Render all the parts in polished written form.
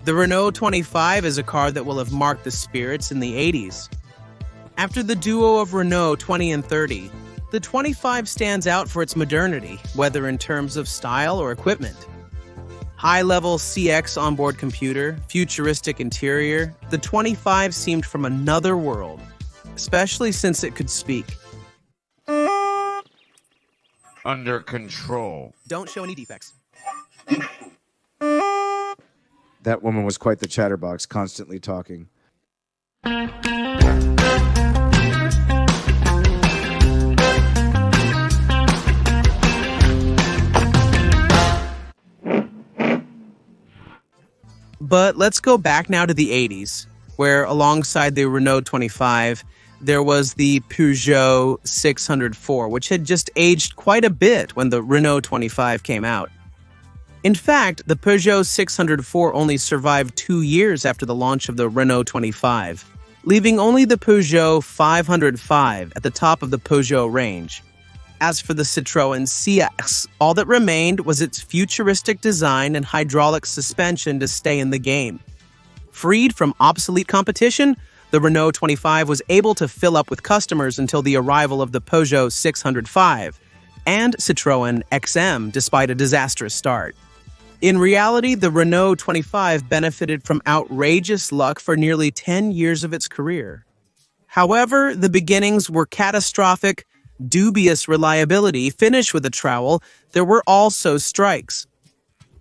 The Renault 25 is a car that will have marked the spirits in the 80s. After the duo of Renault 20 and 30, the 25 stands out for its modernity, whether in terms of style or equipment. High-level CX onboard computer, futuristic interior, the 25 seemed from another world, especially since it could speak. Under control. Don't show any defects. That woman was quite the chatterbox, constantly talking. But let's go back now to the 80s, where alongside the Renault 25, there was the Peugeot 604, which had just aged quite a bit when the Renault 25 came out. In fact, the Peugeot 604 only survived 2 years after the launch of the Renault 25, leaving only the Peugeot 505 at the top of the Peugeot range. As for the Citroën CX, all that remained was its futuristic design and hydraulic suspension to stay in the game. Freed from obsolete competition, the Renault 25 was able to fill up with customers until the arrival of the Peugeot 605 and Citroën XM despite a disastrous start. In reality, the Renault 25 benefited from outrageous luck for nearly 10 years of its career. However, the beginnings were catastrophic, dubious reliability. Finished with a trowel, there were also strikes.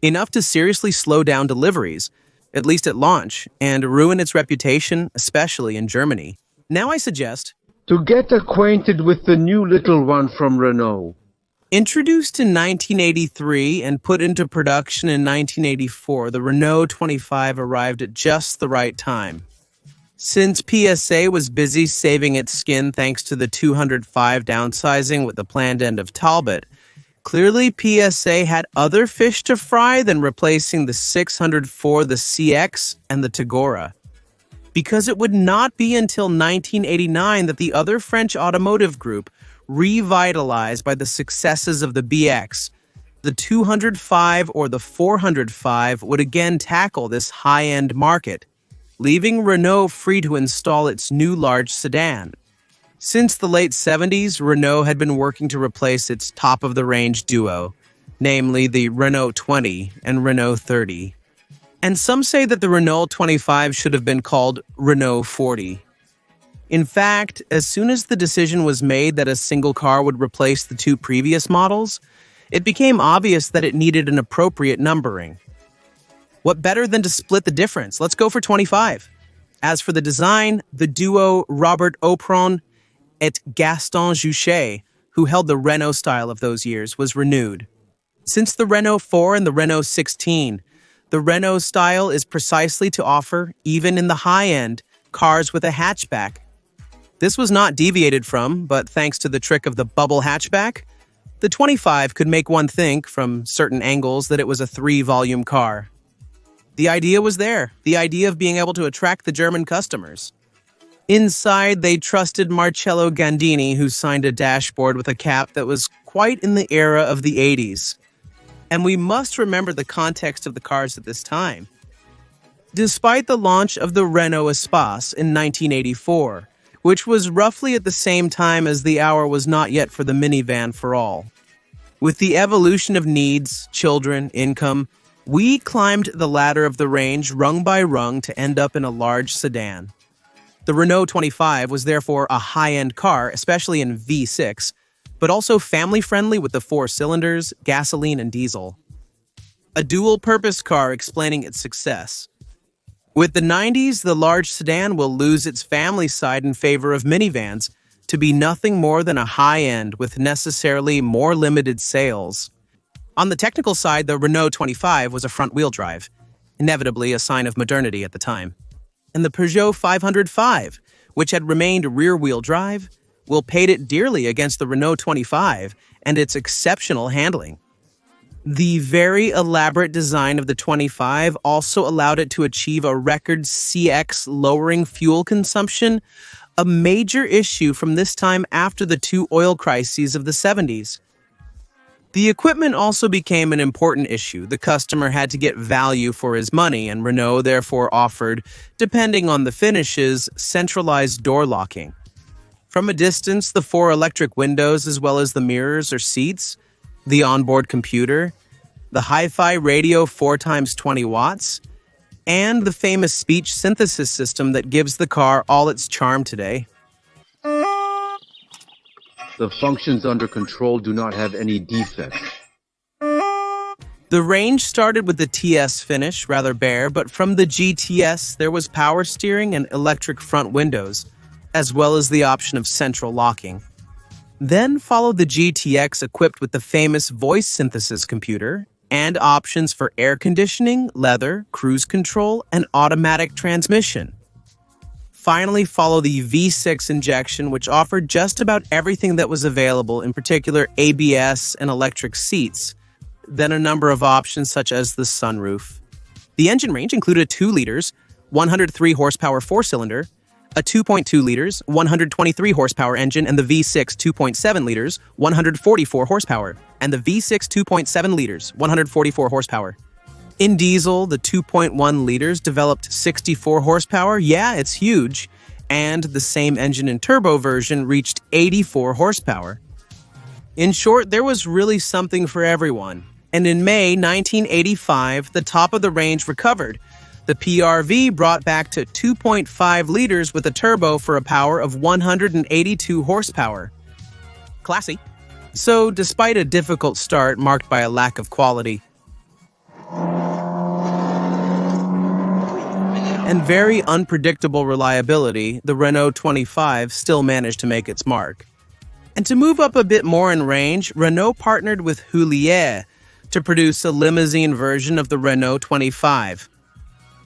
Enough to seriously slow down deliveries, at least at launch, and ruin its reputation, especially in Germany. Now I suggest to get acquainted with the new little one from Renault. Introduced in 1983 and put into production in 1984, the Renault 25 arrived at just the right time. Since PSA was busy saving its skin thanks to the 205 downsizing with the planned end of Talbot, clearly PSA had other fish to fry than replacing the 604, the CX, and the Tagora. Because it would not be until 1989 that the other French automotive group, revitalized by the successes of the BX, the 205 or the 405 would again tackle this high-end market, leaving Renault free to install its new large sedan. Since the late 70s, Renault had been working to replace its top-of-the-range duo, namely the Renault 20 and Renault 30. And some say that the Renault 25 should have been called Renault 40. In fact, as soon as the decision was made that a single car would replace the two previous models, it became obvious that it needed an appropriate numbering. What better than to split the difference? Let's go for 25. As for the design, the duo Robert Opron et Gaston Juchet, who held the Renault style of those years, was renewed. Since the Renault 4 and the Renault 16, the Renault style is precisely to offer, even in the high end, cars with a hatchback. This was not deviated from, but thanks to the trick of the bubble hatchback, the 25 could make one think, from certain angles, that it was a 3-volume car. The idea was there, the idea of being able to attract the German customers. Inside, they trusted Marcello Gandini, who signed a dashboard with a cap that was quite in the era of the 80s. And we must remember the context of the cars at this time. Despite the launch of the Renault Espace in 1984, which was roughly at the same time as the hour was not yet for the minivan for all. With the evolution of needs, children, income, we climbed the ladder of the range rung by rung to end up in a large sedan. The Renault 25 was therefore a high-end car, especially in V6, but also family-friendly with the 4 cylinders, gasoline and diesel. A dual-purpose car explaining its success. With the 90s, the large sedan will lose its family side in favor of minivans to be nothing more than a high-end with necessarily more limited sales. On the technical side, the Renault 25 was a front-wheel drive, inevitably a sign of modernity at the time. And the Peugeot 505, which had remained rear-wheel drive, will paid it dearly against the Renault 25 and its exceptional handling. The very elaborate design of the 25 also allowed it to achieve a record CX lowering fuel consumption, a major issue from this time after the 2 oil crises of the 70s. The equipment also became an important issue. The customer had to get value for his money, and Renault therefore offered, depending on the finishes, centralized door locking. From a distance, the 4 electric windows as well as the mirrors or seats, the onboard computer, the hi-fi radio 4 times 20 watts, and the famous speech synthesis system that gives the car all its charm today. The functions under control do not have any defects. The range started with the TS finish, rather bare, but from the GTS there was power steering and electric front windows, as well as the option of central locking. Then followed the GTX equipped with the famous voice synthesis computer and options for air conditioning, leather, cruise control, and automatic transmission. Finally followed the V6 injection, which offered just about everything that was available, in particular ABS and electric seats. Then a number of options such as the sunroof. The engine range included a 2 liters, 103 horsepower 4-cylinder, a 2.2 liters, 123 horsepower engine, and the V6 2.7 liters, 144 horsepower, and the V6 2.7 liters, 144 horsepower. In diesel, the 2.1 liters developed 64 horsepower. Yeah, it's huge. And the same engine in turbo version reached 84 horsepower. In short, there was really something for everyone. And in May 1985, the top of the range recovered. The PRV brought back to 2.5 liters with a turbo for a power of 182 horsepower. Classy. So, despite a difficult start marked by a lack of quality and very unpredictable reliability, the Renault 25 still managed to make its mark. And to move up a bit more in range, Renault partnered with Heulier to produce a limousine version of the Renault 25.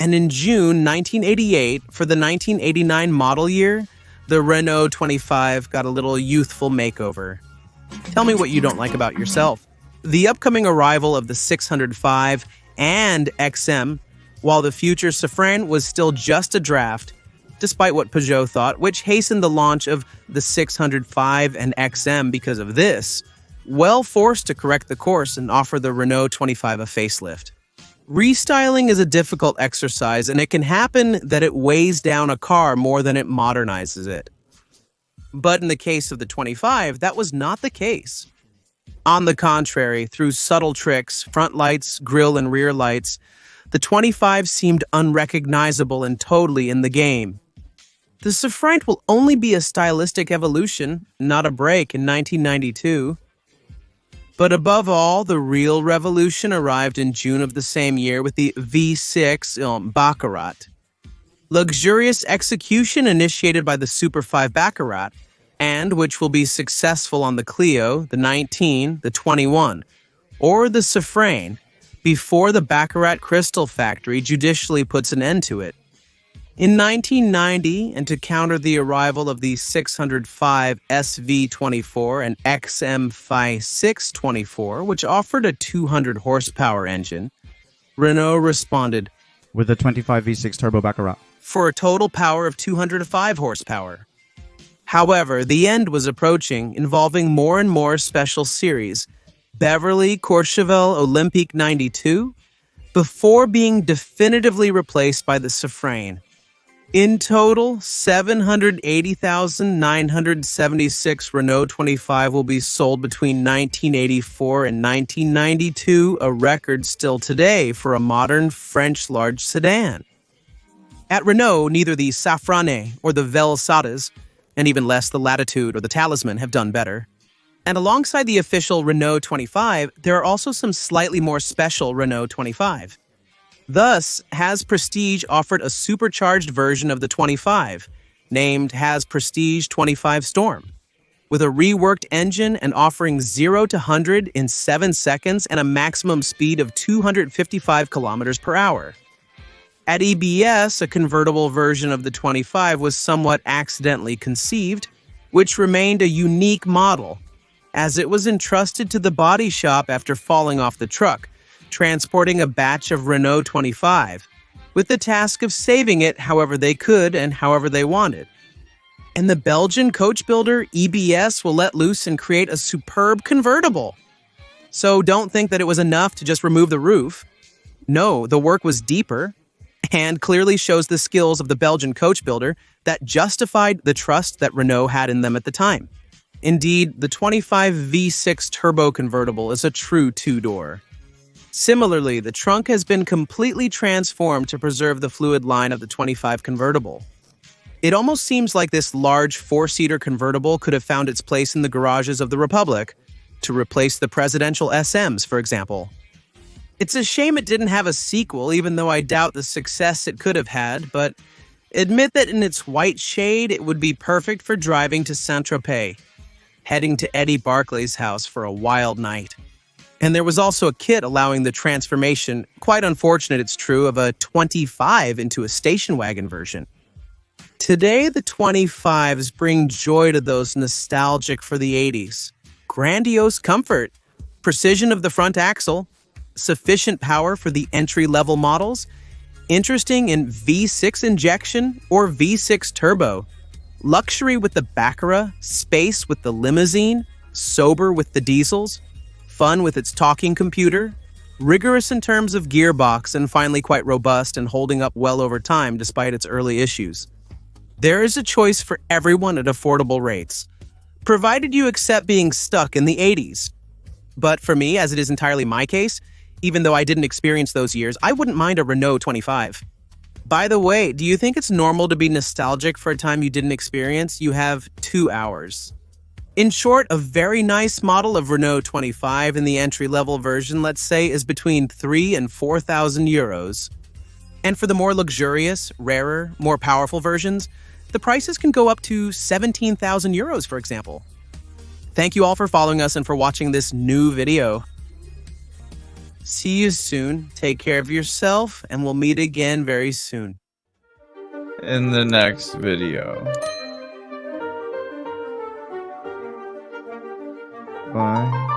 And in June 1988, for the 1989 model year, the Renault 25 got a little youthful makeover. Tell me what you don't like about yourself. The upcoming arrival of the 605 and XM, while the future Safrane was still just a draft, despite what Peugeot thought, which hastened the launch of the 605 and XM because of this, well forced to correct the course and offer the Renault 25 a facelift. Restyling is a difficult exercise, and it can happen that it weighs down a car more than it modernizes it. But in the case of the 25, that was not the case. On the contrary, through subtle tricks, front lights, grille and rear lights, the 25 seemed unrecognizable and totally in the game. The Safrane will only be a stylistic evolution, not a break, in 1992. But above all, the real revolution arrived in June of the same year with the V6 Baccarat. Luxurious execution initiated by the Super 5 Baccarat, and which will be successful on the Clio, the 19, the 21, or the Safrane, before the Baccarat Crystal Factory judicially puts an end to it. In 1990, and to counter the arrival of the 605 SV24 and XM 624, which offered a 200 horsepower engine, Renault responded with the 25 V6 Turbo Baccarat for a total power of 205 horsepower. However, the end was approaching, involving more and more special series, Beverly Courchevel Olympique 92, before being definitively replaced by the Safrane. In total, 780,976 Renault 25 will be sold between 1984 and 1992, a record still today for a modern French large sedan. At Renault, neither the Safrane or the Velsadas, and even less the Latitude or the Talisman, have done better. And alongside the official Renault 25, there are also some slightly more special Renault 25. Thus, Has Prestige offered a supercharged version of the 25, named Has Prestige 25 Storm, with a reworked engine and offering 0 to 100 in 7 seconds and a maximum speed of 255 kilometers per hour. At EBS, a convertible version of the 25 was somewhat accidentally conceived, which remained a unique model, as it was entrusted to the body shop after falling off the truck, transporting a batch of Renault 25, with the task of saving it however they could and however they wanted. And the Belgian coach builder EBS will let loose and create a superb convertible. So don't think that it was enough to just remove the roof. No, the work was deeper and clearly shows the skills of the Belgian coach builder that justified the trust that Renault had in them at the time. Indeed, the 25 V6 turbo convertible is a true two-door. Similarly, the trunk has been completely transformed to preserve the fluid line of the 25 convertible. It almost seems like this large four-seater convertible could have found its place in the garages of the Republic to replace the presidential SMs, for example. It's a shame it didn't have a sequel, even though I doubt the success it could have had, but admit that in its white shade, it would be perfect for driving to Saint-Tropez, heading to Eddie Barclay's house for a wild night. And there was also a kit allowing the transformation, quite unfortunate it's true, of a 25 into a station wagon version. Today, the 25s bring joy to those nostalgic for the 80s. Grandiose comfort, precision of the front axle, sufficient power for the entry-level models, interesting in V6 injection or V6 turbo, luxury with the Baccarat, space with the limousine, sober with the diesels, fun with its talking computer, rigorous in terms of gearbox, and finally quite robust and holding up well over time despite its early issues. There is a choice for everyone at affordable rates, provided you accept being stuck in the 80s. But for me, as it is entirely my case, even though I didn't experience those years, I wouldn't mind a Renault 25. By the way, do you think it's normal to be nostalgic for a time you didn't experience? You have 2 hours. In short, a very nice model of Renault 25 in the entry-level version, let's say, is between 3,000 and 4,000 euros. And for the more luxurious, rarer, more powerful versions, the prices can go up to 17,000 euros, for example. Thank you all for following us and for watching this new video. See you soon, take care of yourself, and we'll meet again very soon. In the next video. Bye.